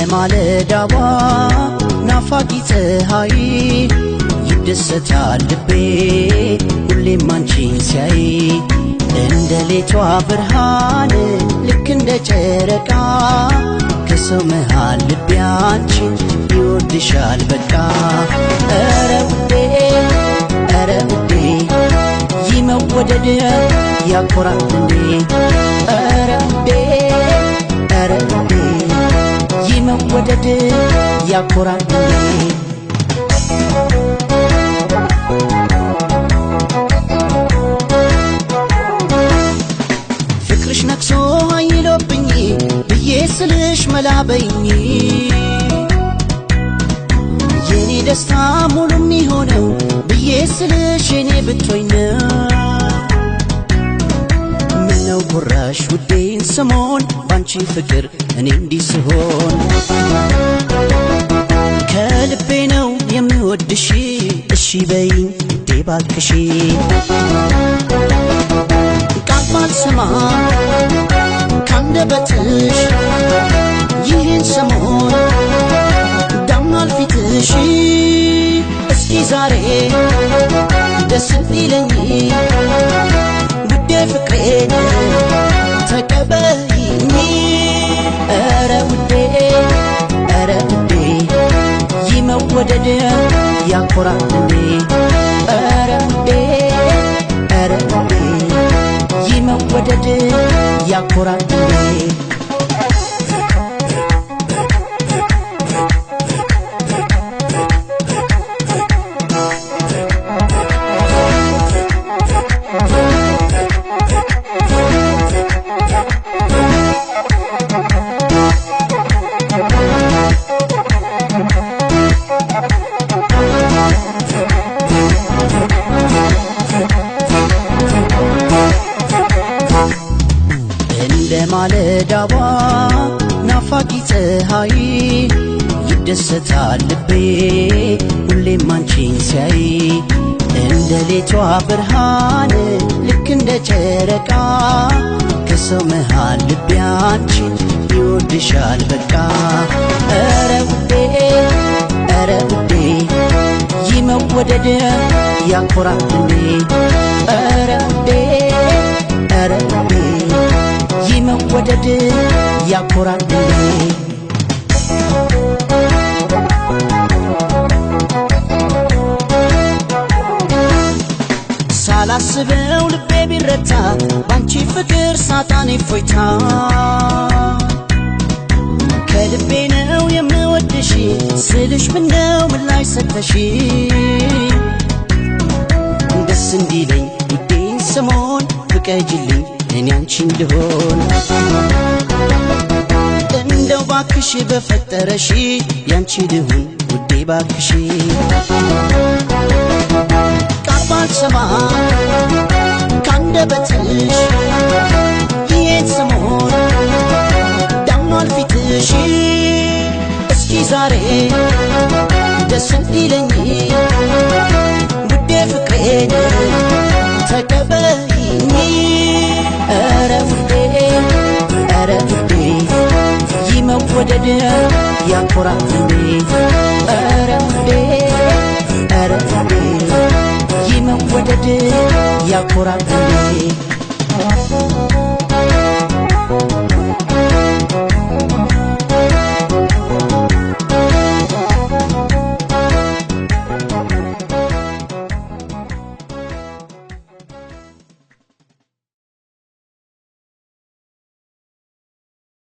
እንደማለዳዋ ናፋቂ ፀሐይ ይደሰታል ልቤ ሁሌም አንቺን ሲያይ እንደ ሌቷ ብርሃን ልክ እንደ ጨረቃ ከሰው መሃል ልቤ አንቺን ይወድሻል በቃ ኧረ ውዴ ይመወደድ ያኮራል እንዴ ኧረ ውዴ ይመወደድ ያኮራል እንዴ ፍቅርሽ ነክሶ አይሎብኝ ብዬ ስልሽ መላበኝ የኔ ደስታ ሙሉ የሚሆነው ብዬ ስልሽ የኔ ብትሆኝ ምነው ጉራሽ ውዴን ስሞን ባንቺ ፍቅር እኔ እንዲህ ስሆን ከልቤ ነው የምወድሽ እሺ በይኝ ውዴ ባክሽ ቃል ባልሰማ ካንደበትሽ ይህን ሰሞን ዳምኗል ፊትሽ እስኪ ዛሬ ደስ እንዲለኝ ውዴ ፍቅሬን ተቀበይኝ ኧረ ውዴ ይመወደድ ያኮራል እንዴ ኧረ ውዴ ይመወደድ ያኮራል እንዴ እንደማለዳዋ ናፋቂ ፀሐይ ይደሰታል ልቤ ሁሌም አንቺን ሲያይ እንደ ሌቷ ብርሃን ልክ እንደ ጨረቃ ከሰው መሃል ልቤ አንቺን ይወድሻል በቃ ኧረ ውዴ ይመወደድ ያኮራል እንዴ ኧረ ውዴ ይመወደድ ያኮራል እንዴ ሳላስበው ልቤ ቢረታ ባንቺ ፍቅር ሳጣኔ ፎይታ ከልቤ ነው የምወድሽ ስልሽ ምነው ምላሽ ሰጠሽ ደስ እንዲለኝ ውዴን ስሞን ፍቀጅልኝ እኔ አንቺ እንድሆን እንደው ባክሽ በፈጠረሽ ያንቺ ልሁን ውዴ ባክሽ ቃል ባልሰማ ካንደበትሽ ይህን ሰሞን ዳምኗል ፊትሽ እስኪ ዛሬ ደስ እንዲለኝ ውዴ ፍቅሬን ተቀበይኝ ኧረ ውዴ ይመወደድ ያኮራል እንዴ ኧረ ውዴ ይመወደድ ያኮራል እንዴ